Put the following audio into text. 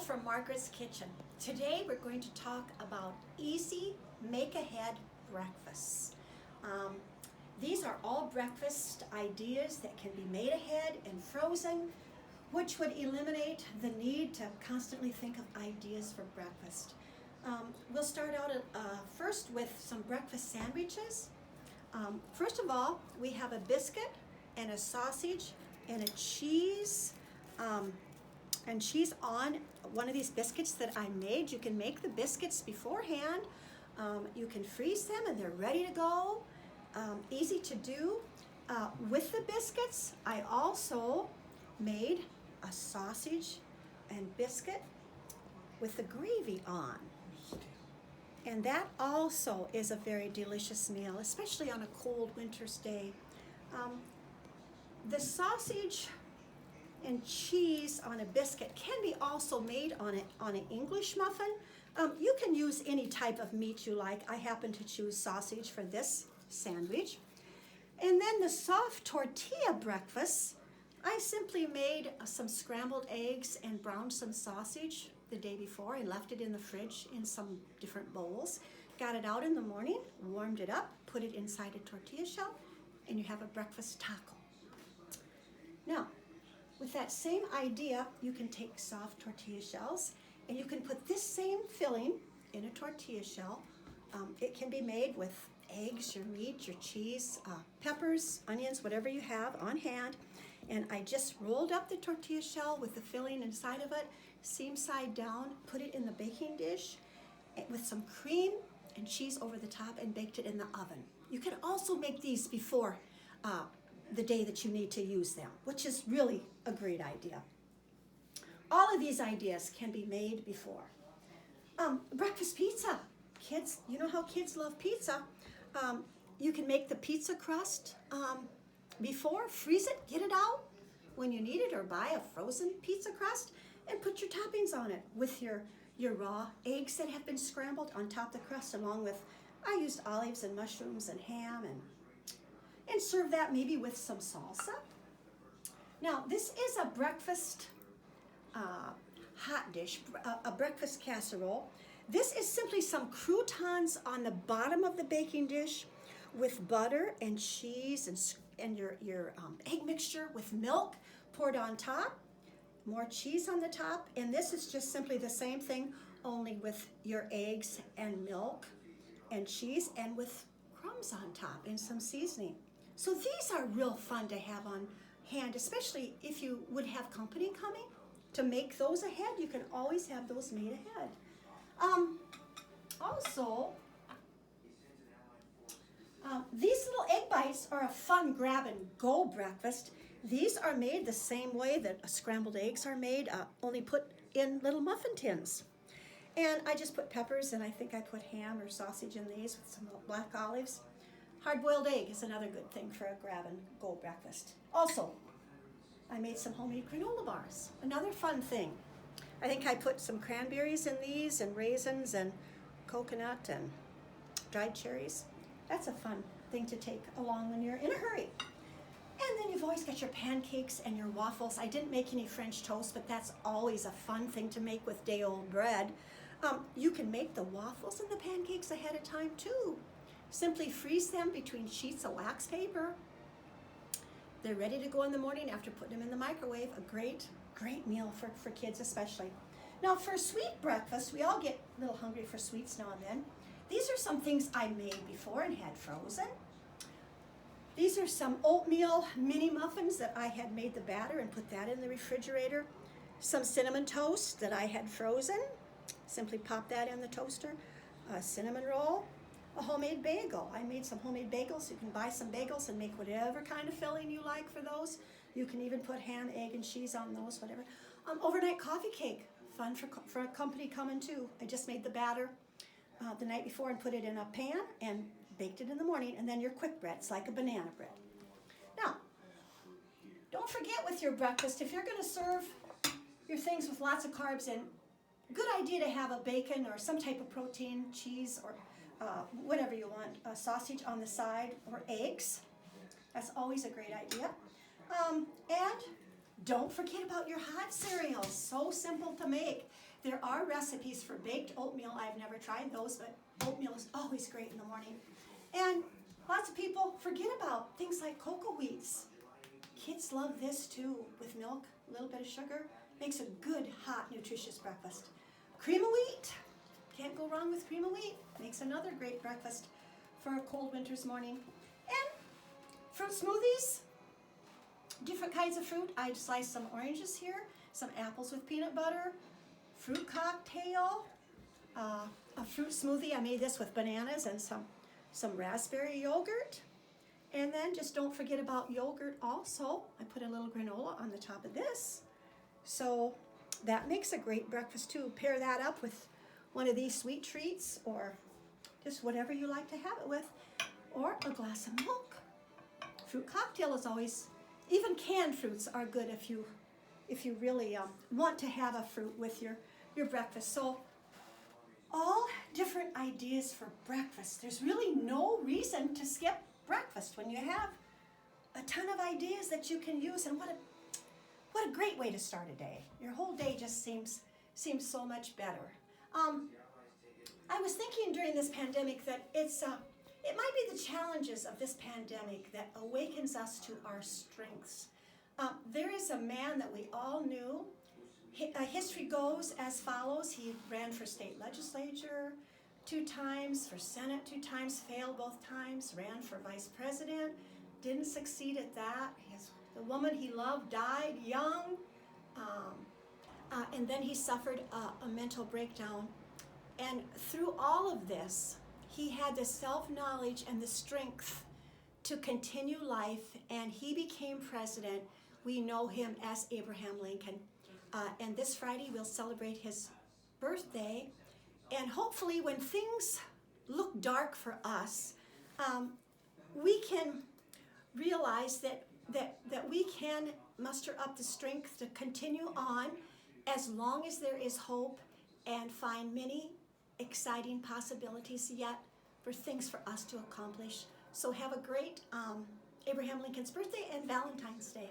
from Margaret's Kitchen. Today we're going to talk about easy make-ahead breakfasts. These are all breakfast ideas that can be made ahead and frozen, which would eliminate the need to constantly think of ideas for breakfast. We'll start out first with some breakfast sandwiches. First of all, we have a biscuit and a sausage and a cheese. And cheese on one of these biscuits that I made. You can make the biscuits beforehand. You can freeze them and they're ready to go. Easy to do. With the biscuits, I also made a sausage and biscuit with the gravy on. And that also is a very delicious meal, especially on a cold winter's day. The sausage and cheese on a biscuit can be also made on an English muffin. You can use any type of meat you like. I happen to choose sausage for this sandwich. And then the soft tortilla breakfast, I simply made some scrambled eggs and browned some sausage the day before and left it in the fridge in some different bowls. Got it out in the morning, warmed it up, put it inside a tortilla shell, and you have a breakfast taco. Now, with that same idea, you can take soft tortilla shells and you can put this same filling in a tortilla shell. It can be made with eggs, your meat, your cheese, peppers, onions, whatever you have on hand. And I just rolled up the tortilla shell with the filling inside of it, seam side down, put it in the baking dish with some cream and cheese over the top and baked it in the oven. You can also make these before the day that you need to use them, which is really a great idea. All of these ideas can be made before. Breakfast pizza. Kids, you know how kids love pizza. You can make the pizza crust before, freeze it, get it out when you need it, or buy a frozen pizza crust and put your toppings on it with your raw eggs that have been scrambled on top of the crust, along with, I used olives and mushrooms and ham, and serve that maybe with some salsa. Now, this is a breakfast hot dish, a breakfast casserole. This is simply some croutons on the bottom of the baking dish with butter and cheese and your egg mixture with milk poured on top, more cheese on the top, and this is just simply the same thing, only with your eggs and milk and cheese and with crumbs on top and some seasoning. So these are real fun to have on hand, especially if you would have company coming to make those ahead. You can always have those made ahead. These little egg bites are a fun grab and go breakfast. These are made the same way that scrambled eggs are made, only put in little muffin tins. And I just put peppers, and I think I put ham or sausage in these with some black olives. Hard-boiled egg is another good thing for a grab-and-go breakfast. Also, I made some homemade granola bars, another fun thing. I think I put some cranberries in these, and raisins, and coconut, and dried cherries. That's a fun thing to take along when you're in a hurry. And then you've always got your pancakes and your waffles. I didn't make any French toast, but that's always a fun thing to make with day-old bread. You can make the waffles and the pancakes ahead of time, too. Simply freeze them between sheets of wax paper. They're ready to go in the morning after putting them in the microwave. A great meal for kids especially. Now for sweet breakfast, we all get a little hungry for sweets now and then. These are some things I made before and had frozen. These are some oatmeal mini muffins that I had made the batter and put that in the refrigerator. Some cinnamon toast that I had frozen. Simply pop that in the toaster. A cinnamon roll. A homemade bagel. I made some homemade bagels. You can buy some bagels and make whatever kind of filling you like for those. You can even put ham, egg, and cheese on those, whatever. Overnight coffee cake. Fun for a company coming too. I just made the batter the night before and put it in a pan and baked it in the morning. And then your quick breads, like a banana bread. Now, don't forget with your breakfast, if you're going to serve your things with lots of carbs in, good idea to have a bacon or some type of protein, cheese, or whatever you want, sausage on the side, or eggs. That's always a great idea. And don't forget about your hot cereals. So simple to make. There are recipes for baked oatmeal. I've never tried those, but oatmeal is always great in the morning. And lots of people forget about things like cocoa wheats. Kids love this too, with milk, a little bit of sugar. Makes a good, hot, nutritious breakfast. Cream of wheat. Can't go wrong with cream of wheat. Makes another great breakfast for a cold winter's morning. And fruit smoothies. Different kinds of fruit. I sliced some oranges here, some apples with peanut butter, fruit cocktail, a fruit smoothie. I made this with bananas and some raspberry yogurt. And then just don't forget about yogurt also. I put a little granola on the top of this. So that makes a great breakfast too. Pair that up with one of these sweet treats or just whatever you like to have it with, or a glass of milk. Fruit cocktail is always, even canned fruits are good if you really want to have a fruit with your breakfast. So all different ideas for breakfast. There's really no reason to skip breakfast when you have a ton of ideas that you can use. And what a great way to start a day. Your whole day just seems so much better. I was thinking during this pandemic that it might be the challenges of this pandemic that awakens us to our strengths. There is a man that we all knew. History goes as follows. He ran for state legislature 2 times, for Senate 2 times, failed both times, ran for vice president, didn't succeed at that. The woman he loved died young, and then he suffered a mental breakdown. And through all of this, he had the self-knowledge and the strength to continue life, and he became president. We know him as Abraham Lincoln. And this Friday, we'll celebrate his birthday. And hopefully, when things look dark for us, we can realize that we can muster up the strength to continue on as long as there is hope and find many exciting possibilities yet for things for us to accomplish. So have a great Abraham Lincoln's birthday and Valentine's Day.